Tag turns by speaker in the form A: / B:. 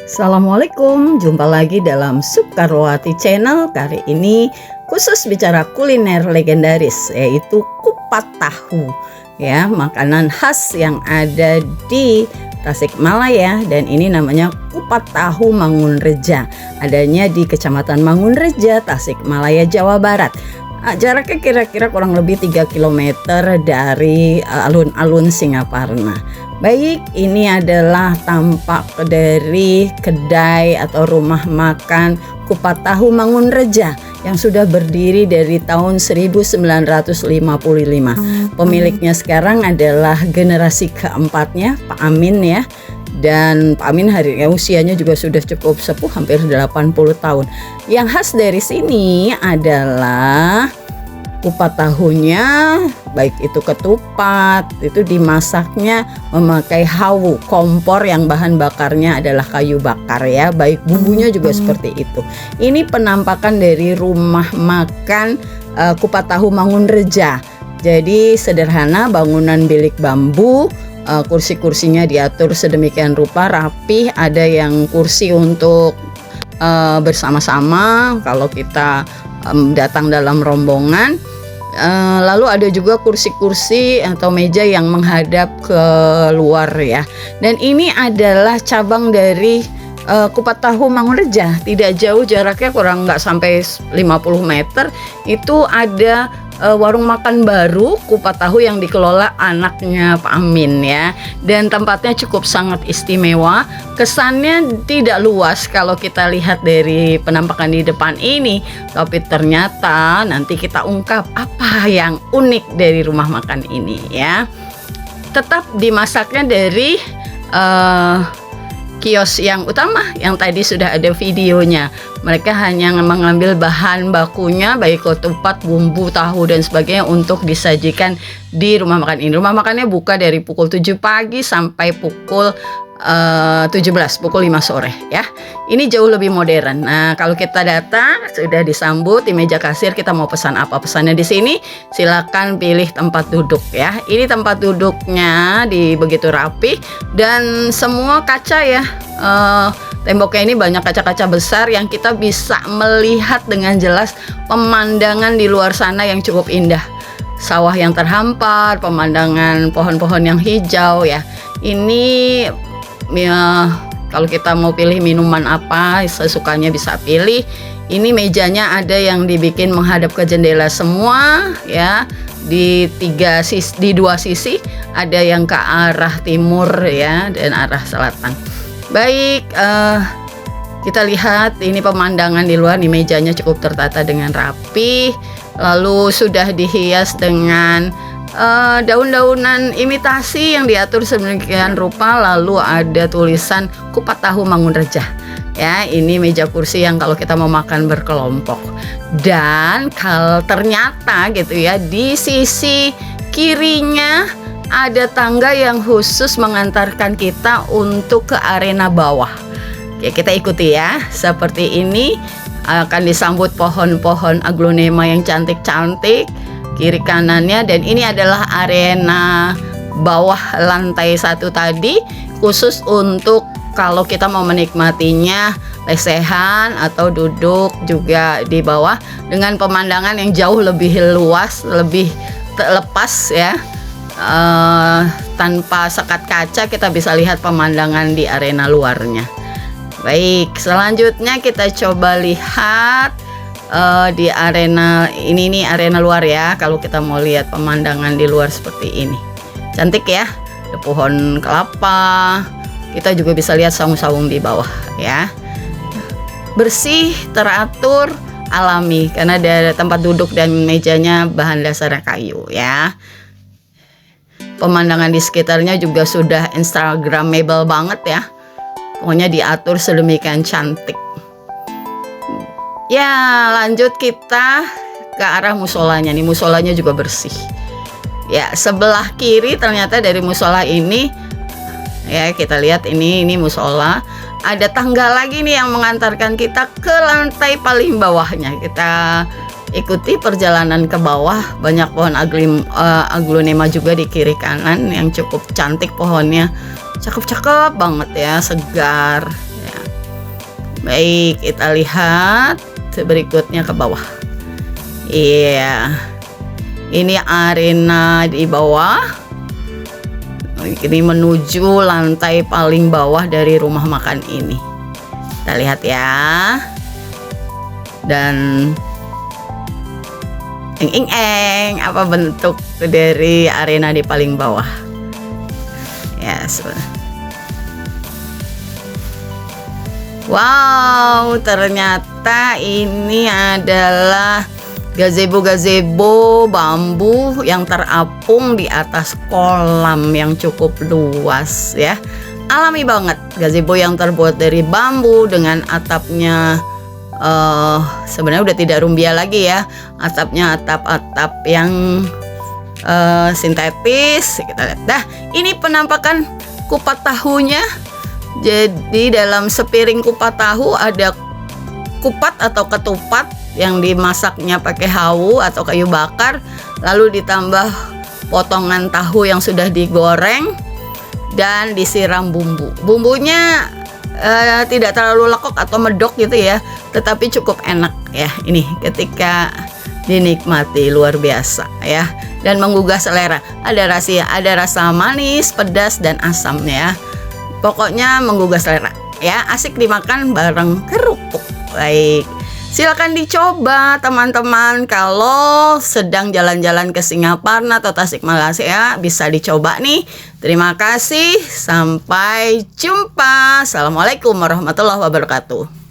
A: Assalamualaikum, jumpa lagi dalam Sukarwati Channel. Kali ini khusus bicara kuliner legendaris, yaitu kupat tahu. Ya, makanan khas yang ada di Tasikmalaya, dan ini namanya kupat tahu Mangunreja. Adanya di Kecamatan Mangunreja, Tasikmalaya, Jawa Barat. Jaraknya kira-kira kurang lebih 3 km dari alun-alun Singaparna. Baik, ini adalah tampak dari kedai atau rumah makan kupat tahu Mangunreja yang sudah berdiri dari tahun 1955. Pemiliknya sekarang adalah generasi keempatnya, Pak Amin ya. Dan Pak Amin usianya juga sudah cukup sepuh, hampir 80 tahun. Yang khas dari sini adalah kupat tahunya, baik itu ketupat, itu dimasaknya memakai hawu, kompor yang bahan bakarnya adalah kayu bakar ya, baik bumbunya juga seperti itu. Ini penampakan dari rumah makan kupat tahu Mangunreja. Jadi sederhana, bangunan bilik bambu, kursi-kursinya diatur sedemikian rupa rapih, ada yang kursi untuk bersama-sama kalau kita datang dalam rombongan. Lalu ada juga kursi-kursi atau meja yang menghadap ke luar ya. Dan ini adalah cabang dari kupat tahu Mangunreja. Tidak jauh jaraknya, kurang nggak sampai 50 meter. Itu ada warung makan baru kupat tahu yang dikelola anaknya Pak Amin ya. Dan tempatnya cukup sangat istimewa. Kesannya tidak luas kalau kita lihat dari penampakan di depan ini, tapi ternyata nanti kita ungkap apa yang unik dari rumah makan ini ya. Tetap dimasaknya dari kios yang utama yang tadi sudah ada videonya. Mereka hanya mengambil bahan bakunya, baik ketupat, bumbu, tahu dan sebagainya untuk disajikan di rumah makan ini. Rumah makannya buka dari pukul 7 pagi sampai pukul 17, pukul 5 sore ya. Ini jauh lebih modern. Nah, kalau kita datang sudah disambut di meja kasir, kita mau pesan apa, pesannya di sini, silakan pilih tempat duduk ya. Ini tempat duduknya begitu rapi dan semua kaca ya. Temboknya ini banyak kaca-kaca besar yang kita bisa melihat dengan jelas pemandangan di luar sana yang cukup indah. Sawah yang terhampar, pemandangan pohon-pohon yang hijau ya. Ini ya, kalau kita mau pilih minuman apa sesukanya bisa pilih. Ini mejanya ada yang dibikin menghadap ke jendela semua ya, di dua sisi, ada yang ke arah timur ya dan arah selatan. Baik, kita lihat ini pemandangan di luar. Nih, mejanya cukup tertata dengan rapi, lalu sudah dihias dengan daun-daunan imitasi yang diatur sedemikian rupa, lalu ada tulisan kupat tahu Mangunreja ya. Ini meja kursi yang kalau kita mau makan berkelompok. Dan kalau ternyata gitu ya, di sisi kirinya ada tangga yang khusus mengantarkan kita untuk ke arena bawah. Oke, kita ikuti ya. Seperti ini akan disambut pohon-pohon aglonema yang cantik-cantik kiri kanannya, dan ini adalah arena bawah lantai 1 tadi, khusus untuk kalau kita mau menikmatinya lesehan atau duduk juga di bawah dengan pemandangan yang jauh lebih luas, lebih lepas ya. Tanpa sekat kaca kita bisa lihat pemandangan di arena luarnya. Baik, selanjutnya kita coba lihat di arena ini nih, arena luar ya. Kalau kita mau lihat pemandangan di luar seperti ini, cantik ya, ada pohon kelapa. Kita juga bisa lihat saung-saung di bawah ya. Bersih, teratur, alami karena ada tempat duduk dan mejanya bahan dasarnya kayu ya. Pemandangan di sekitarnya juga sudah instagramable banget ya. Pokoknya diatur sedemikian cantik. Ya, lanjut kita ke arah musolanya nih. Musolanya juga bersih. Ya, sebelah kiri ternyata dari musola ini ya, kita lihat ini musola. Ada tangga lagi nih yang mengantarkan kita ke lantai paling bawahnya. Kita ikuti perjalanan ke bawah. Banyak pohon aglonema juga di kiri kanan yang cukup cantik pohonnya. Cakep-cakep banget ya, segar ya. Baik, kita lihat berikutnya ke bawah. Iya, ini arena di bawah. Ini menuju lantai paling bawah dari rumah makan ini. Kita lihat ya. Dan apa bentuk dari arena di paling bawah? Yes. Wow, ternyata ini adalah gazebo bambu yang terapung di atas kolam yang cukup luas ya. Alami banget, gazebo yang terbuat dari bambu dengan atapnya sebenarnya udah tidak rumbia lagi ya. Atapnya atap yang sintetis. Kita lihat. Dah, ini penampakan kupat tahunya. Jadi dalam sepiring kupat tahu ada kupat atau ketupat yang dimasaknya pakai hawu atau kayu bakar, lalu ditambah potongan tahu yang sudah digoreng dan disiram bumbu. Bumbunya tidak terlalu lekuk atau medok gitu ya, tetapi cukup enak ya. Ini ketika dinikmati luar biasa ya, dan menggugah selera. Ada rasa manis, pedas dan asam ya. Pokoknya menggugah selera ya, asik dimakan bareng kerupuk. Baik, silakan dicoba teman-teman. Kalau sedang jalan-jalan ke Singaparna atau Tasikmalaya bisa dicoba nih. Terima kasih, sampai jumpa. Assalamualaikum warahmatullahi wabarakatuh.